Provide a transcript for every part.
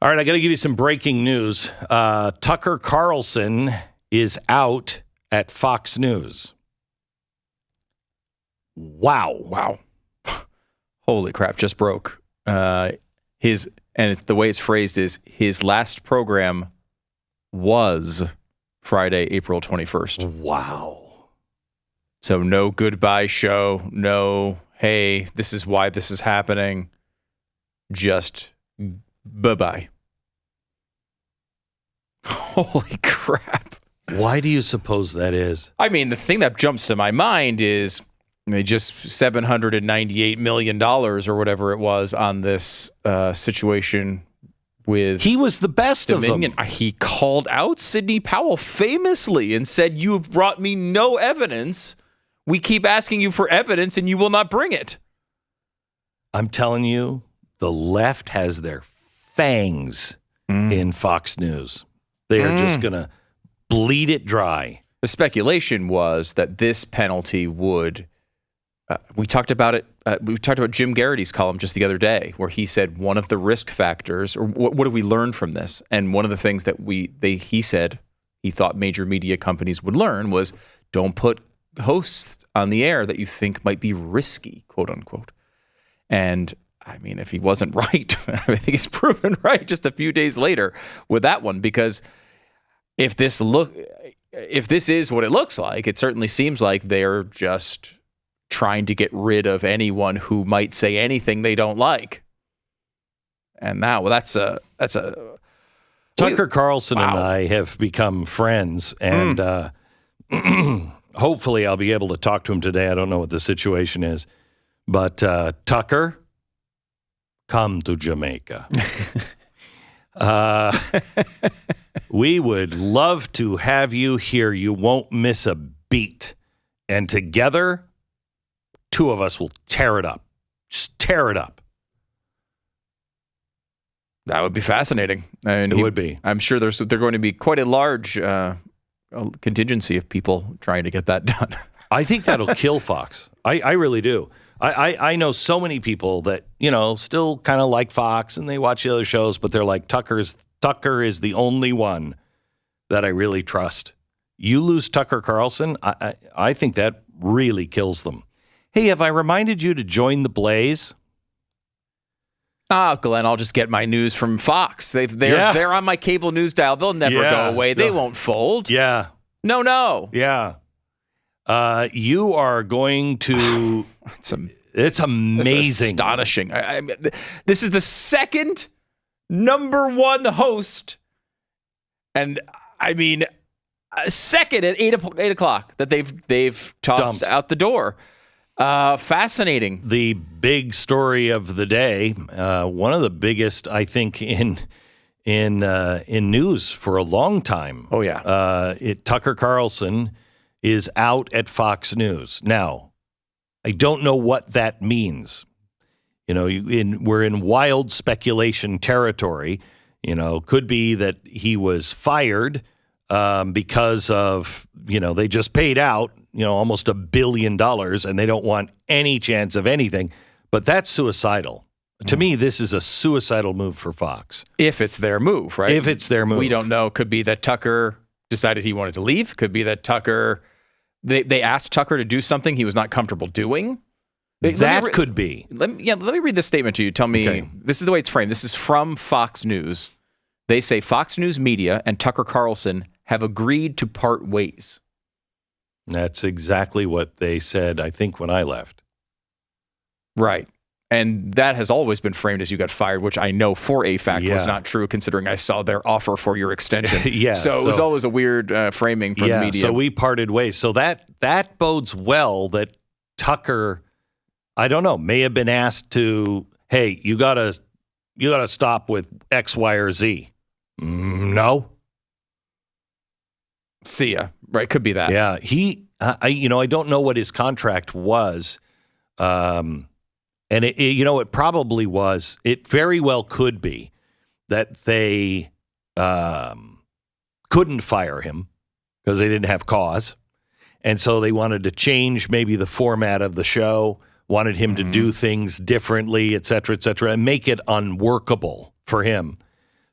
All right, I got to give you some breaking news. Tucker Carlson is out at Fox News. Wow. Holy crap, just broke. And the way it's phrased is his last program was Friday, April 21st. Wow. So no goodbye show, no, hey, this is why this is happening. Just bye-bye. Holy crap. Why do you suppose that is? I mean, the thing that jumps to my mind is just $798 million or whatever it was on this situation with He was the best Dominion. of them. He called out Sidney Powell famously and said, "You have brought me no evidence. We keep asking you for evidence and you will not bring it." I'm telling you, the left has their fangs in Fox News. They are just going to bleed it dry. The speculation was that this penalty would... we talked about it. We talked about Jim Garrity's column just the other day, where he said one of the risk factors, or what do we learn from this? And one of the things that he said he thought major media companies would learn was don't put hosts on the air that you think might be risky, quote unquote. And I mean, if he wasn't right, I think he's proven right just a few days later with that one, because if this is what it looks like, it certainly seems like they're just trying to get rid of anyone who might say anything they don't like. And now, well, that's a Tucker Carlson and I have become friends, and hopefully I'll be able to talk to him today. I don't know what the situation is, but Tucker, come to Jamaica. We would love to have you here. You won't miss a beat. And together, two of us will tear it up. Just tear it up. That would be fascinating. And it would be. I'm sure there's going to be quite a large contingency of people trying to get that done. I think that'll kill Fox. I really do. I know so many people that, still kind of like Fox and they watch the other shows, but they're like, Tucker is the only one that I really trust. You lose Tucker Carlson, I think that really kills them. Hey, have I reminded you to join the Blaze? Glenn, I'll just get my news from Fox. They're on my cable news dial. They'll never go away. They won't fold. Yeah. No. Yeah. You are going to... It's amazing. It's astonishing. This is the second number one host, and I mean, second at 8 o'clock that they've tossed out the door. Fascinating. The big story of the day, one of the biggest, I think, in news for a long time. Oh yeah. Tucker Carlson is out at Fox News now. I don't know what that means. We're in wild speculation territory. Could be that he was fired because of, they just paid out, almost $1 billion and they don't want any chance of anything. But that's suicidal. To me, this is a suicidal move for Fox. If it's their move, right? If it's their move. We don't know. Could be that Tucker decided he wanted to leave. Could be that Tucker... They asked Tucker to do something he was not comfortable doing. Could be. Let me read this statement to you. Tell me, This is the way it's framed. This is from Fox News. They say Fox News Media and Tucker Carlson have agreed to part ways. That's exactly what they said, I think, when I left. Right. And that has always been framed as you got fired, which I know for a fact was not true, considering I saw their offer for your extension. So it was always a weird framing for the media. So we parted ways. So that bodes well that Tucker, I don't know, may have been asked to, hey, you gotta stop with X, Y, or Z. No. See ya. Right. Could be that. Yeah. I don't know what his contract was. And it probably was. It very well could be that they couldn't fire him because they didn't have cause. And so they wanted to change maybe the format of the show, wanted him to do things differently, et cetera, and make it unworkable for him.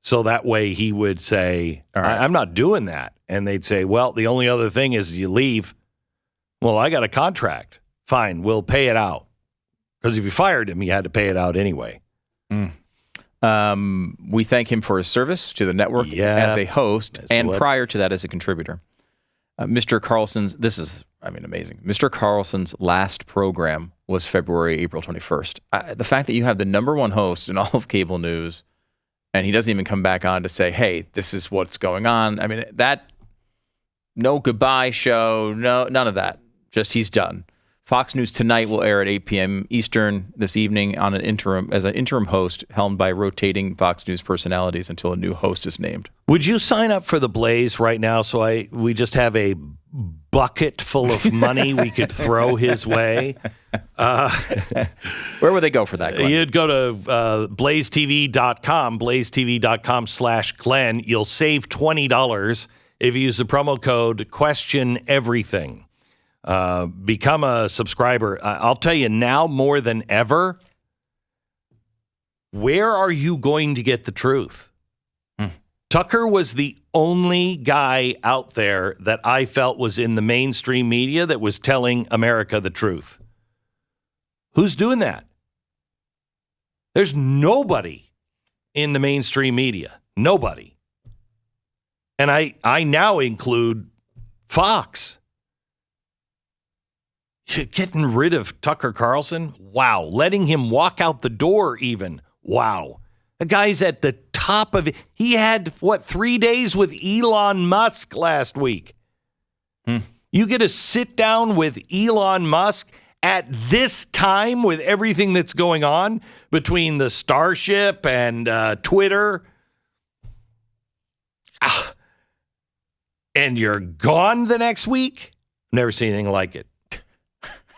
So that way he would say, All right. I'm not doing that. And they'd say, well, the only other thing is you leave. Well, I got a contract. Fine, we'll pay it out. Because if you fired him, you had to pay it out anyway. We thank him for his service to the network as a host and prior to that as a contributor. Mr. Carlson's, this is, amazing. Mr. Carlson's last program was February, April 21st. The fact that you have the number one host in all of cable news and he doesn't even come back on to say, hey, this is what's going on. No goodbye show, no, none of that. Just he's done. Fox News Tonight will air at 8 p.m. Eastern this evening as an interim host helmed by rotating Fox News personalities until a new host is named. Would you sign up for the Blaze right now so we just have a bucket full of money we could throw his way? Where would they go for that, Glenn? You'd go to blazetv.com, blazetv.com/Glenn. You'll save $20 if you use the promo code QuestionEverything. Become a subscriber. I'll tell you now more than ever, where are you going to get the truth? Tucker was the only guy out there that I felt was in the mainstream media that was telling America the truth. Who's doing that? There's nobody in the mainstream media. Nobody. And I now include Fox. Getting rid of Tucker Carlson? Wow. Letting him walk out the door even? Wow. The guy's at the top of it. He had, 3 days with Elon Musk last week. You get to sit down with Elon Musk at this time with everything that's going on between the Starship and Twitter. And you're gone the next week? Never seen anything like it.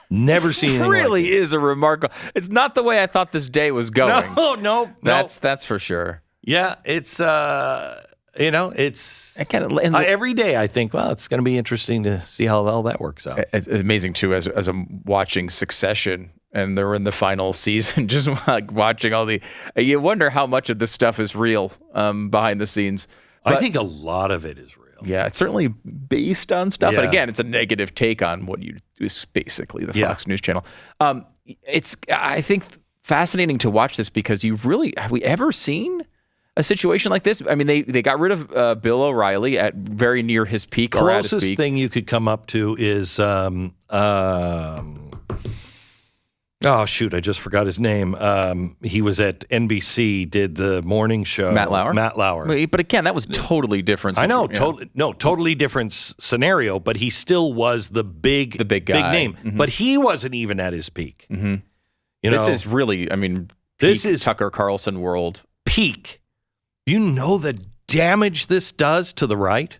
Never seen anything really like it. Is a remarkable. It's not the way I thought this day was going. No. That's for sure. Yeah, it's it's every day I think, well, it's going to be interesting to see how all that works out. It's amazing too as I'm watching Succession and they're in the final season, just like watching you wonder how much of this stuff is real behind the scenes. But, I think a lot of it is real. Yeah, it's certainly based on stuff. And again, it's a negative take on what you do is basically the Fox News channel. It's, I think, fascinating to watch this because have we ever seen a situation like this? I mean, they got rid of Bill O'Reilly at very near his peak or at his peak. Closest thing you could come up to is, oh, shoot, I just forgot his name. He was at NBC, did the morning show. Matt Lauer? But again, that was totally different. I know, totally different scenario, but he still was the big guy. Big name. Mm-hmm. But he wasn't even at his peak. Mm-hmm. This is really, this is Tucker Carlson world. Peak. You know the damage this does to the right?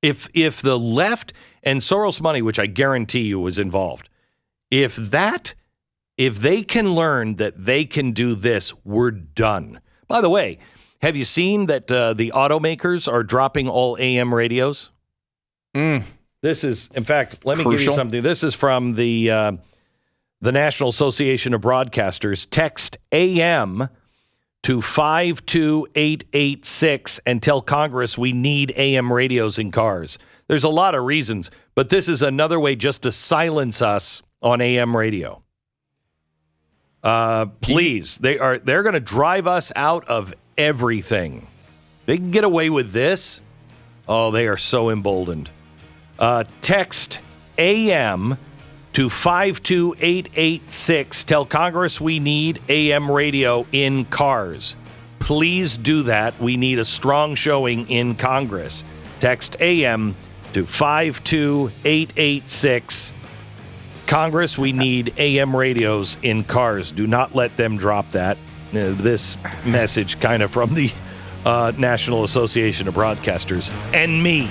If the left and Soros money, which I guarantee you was involved, if they can learn that they can do this, we're done. By the way, have you seen that the automakers are dropping all AM radios? This is, in fact, let me give you something. This is from the National Association of Broadcasters. Text AM to 52886 and tell Congress we need AM radios in cars. There's a lot of reasons, but this is another way just to silence us on AM radio. Please, they're going to drive us out of everything. They can get away with this. Oh, they are so emboldened. Text AM to 52886. Tell Congress we need AM radio in cars. Please do that. We need a strong showing in Congress. Text AM to 52886. Congress, we need AM radios in cars. Do not let them drop that. This message kind of from the National Association of Broadcasters and me.